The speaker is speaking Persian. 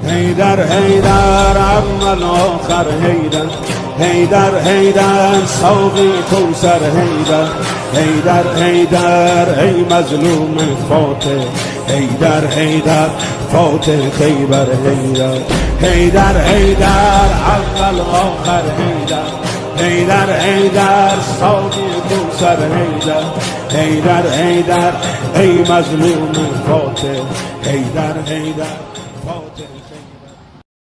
حیدر حیدر اول آخر حیدر حیدر حیدر ساقی کوثر حیدر حیدر حیدر ای مظلوم فاتح حیدر حیدر فاتح خیبر حیدر حیدر حیدر اول آخر حیدر حیدر حیدر ساقی کوثر حیدر حیدر حیدر ای مظلوم فاتح حیدر حیدر فاتح